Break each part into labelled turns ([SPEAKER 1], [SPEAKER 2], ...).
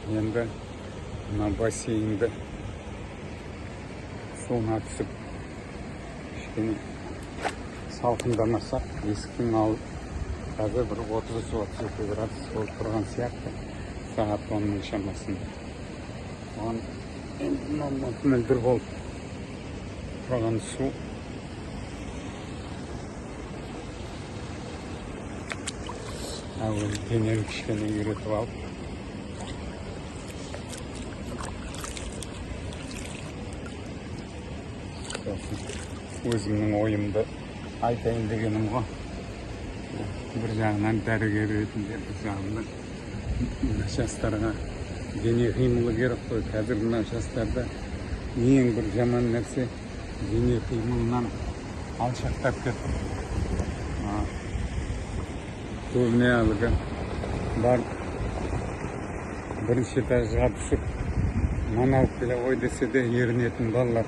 [SPEAKER 1] Енді мына бассейнді суына түсіп кішкене салқындамасақ, есіктің алып қазір бір 30-32 градус болып тұрған сияқты, сағат 10-ның шамасында. Оған енді мөлдір болып тұрған су әуелі денені кішкене үйретіп алып, өзімнің ойымды айтайын дегенім ғой. Бір жағынан дәрігер ретінде, бір жағынан жастарға дене қимылы керек қой. Қазір мына жастарда ең бір жаман нәрсе дене қимылынан алшақтап кетті. Көбіне әлгі бар бірінші этажға түсіп манау келе ғой десе де ерінетін балалар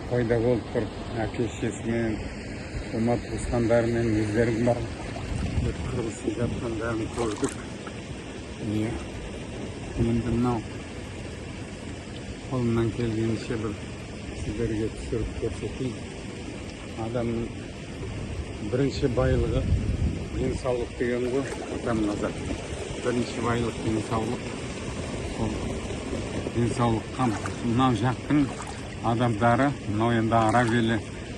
[SPEAKER 1] пайда болып тұр. Әке-шешесімен, тума-туысқандарымен өздерің бар күресіп жатқандарын көрдік. Енді мынау қолымнан келгенше бір сіздерге түсіріп көрсетейін. Адамның бірінші байлығы денсаулық деген ғой, атам назар. Бірінші байлық денсаулық. Денсаулыққа мынау жақтың адамдары, мынау енді араб елі,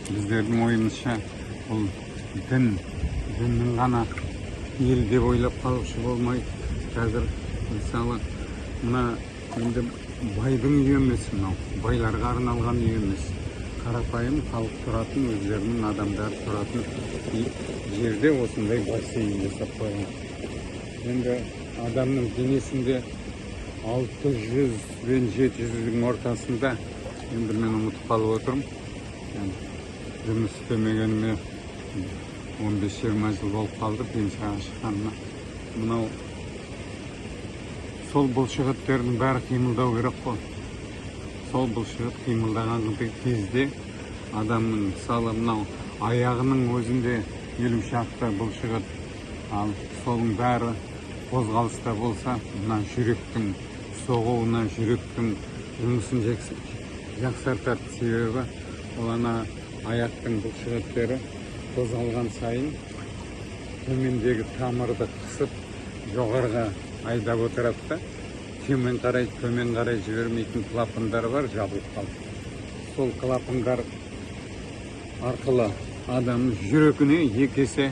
[SPEAKER 1] біздердің ойымызша бұл діннің ғана ел деп ойлап қалушы болмай, қазір мысалы мына енді байдың үйі емес, мынау байларға арналған үй емес, қарапайым халық тұратын, өздерінің адамдары тұратын жерде осындай бассейн жасап қойған. Енді адамның денесінде 600 бен 700-дің ортасында, енді мен ұмытып қалып отырмын. Жұмыс істемегеніме 15-20 жыл болып қалды, пенсияға шыққаныма. Мынау сол бұлшықеттердің бәрі қимылдау керек қой. Сол бұлшықет қимылдаған кезде адамның мысалы мынау аяғының өзінде 50 шақты бұлшықет, ал соның бәрі қозғалыста болса, мына жүректің соғуына, жүректің жұмысын жақсартады. Себебі ол аяқтың бұлшықеттері қозғалған сайын төмендегі тамырды қысып жоғарыға айдап отырады да, төмен қарай жібермейтін клапандар бар, жабылып қалды. Сол клапандар арқылы адамның жүрегіне есе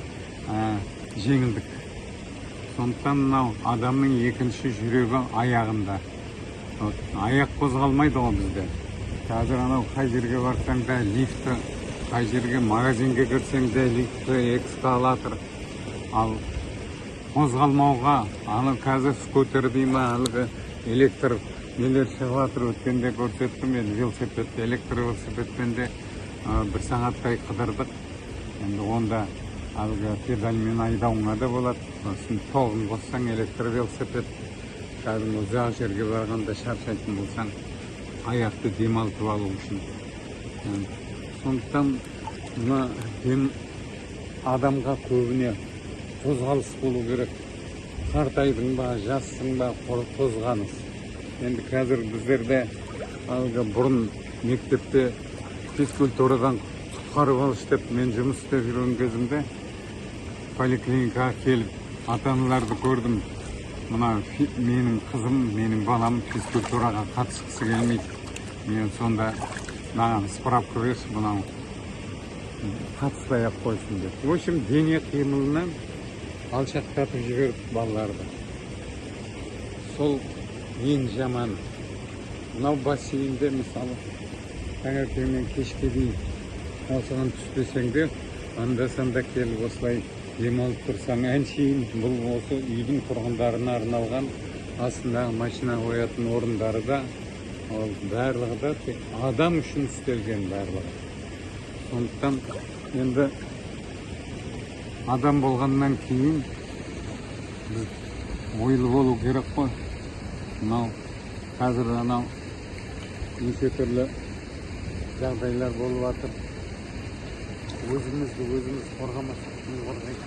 [SPEAKER 1] жеңілдік. Сондықтан мынау адамның екінші жүрегі аяғында. Аяқ қозғалмайды ғой бізде. Қазір анау қай жерге барсаң да лифті, қай жерге магазинге кірсең де лифті, эскалатор. Ал қозғалмауға, қазір скутер дейме, әлгі электр нелер шығып жатыр. Өткенде көрсеттім, велосипед, электр велосипедпен де бір сағаттай қыдырдық. Енді онда әлгі педальмен айдауыңа да болады. Сосын тоғын қоссаң электр велосипед. Кәдімгі ұзақ жерге барғанда шаршайтын болсаң, аяқты демалтып алу үшін. Сондықтан адамға көбіне қозғалыс болу керек. Қартайдың ба, жассың ба, қозғалыс. Енді қазір біздерде бұрын мектепте физкультурадан құтқарып алыш деп мен жұмыс істеп жүрген кезімде поликлиникаға келіп ата-аналарды көрдім. Мына менің қызым, менің балам физкультураға қатысқысы келмейді. Мен сонда маған справка берші, мынау қатыспай-ақ қойсын деп. В общем, дене қимылынан алшақтатып жіберіп балаларды. Сол ең жаман. Мынау бассейнде мысалы таңертеңнен кешке дейін осыған түспесең де, анда-санда келіп осылай демалып тұрсаң, әншейін бұл осы үйдің тұрғындарына арналған астындағы машина қоятын орындары да, ол барлығы да тек адам үшін істелген барлығы. Сондықтан енді адам болғаннан кейін біз ойлы болу керек қой. Мынау қазір анау неше түрлі жағдайлар болып жатыр. Өзімізді өзіміз қорғамасақ кім қорғайды?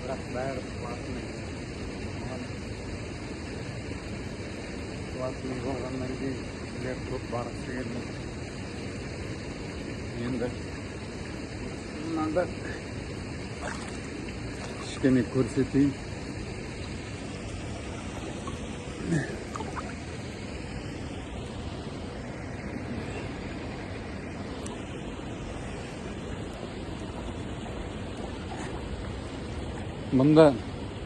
[SPEAKER 1] Бірақ бәрі платный. Платный болғаннан кейін сіздер көп барғысы келмейді. Енді мынада кішкене көрсетейін. Мұнда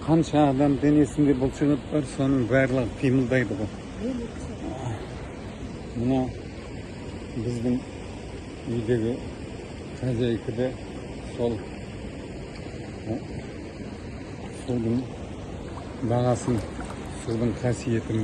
[SPEAKER 1] қанша адам денесінде бұлшық ет бар, соның барлығы қимылдайды ғой. Мына біздің үйдегі хозяйкада сол судың бағасын, судың қасиетін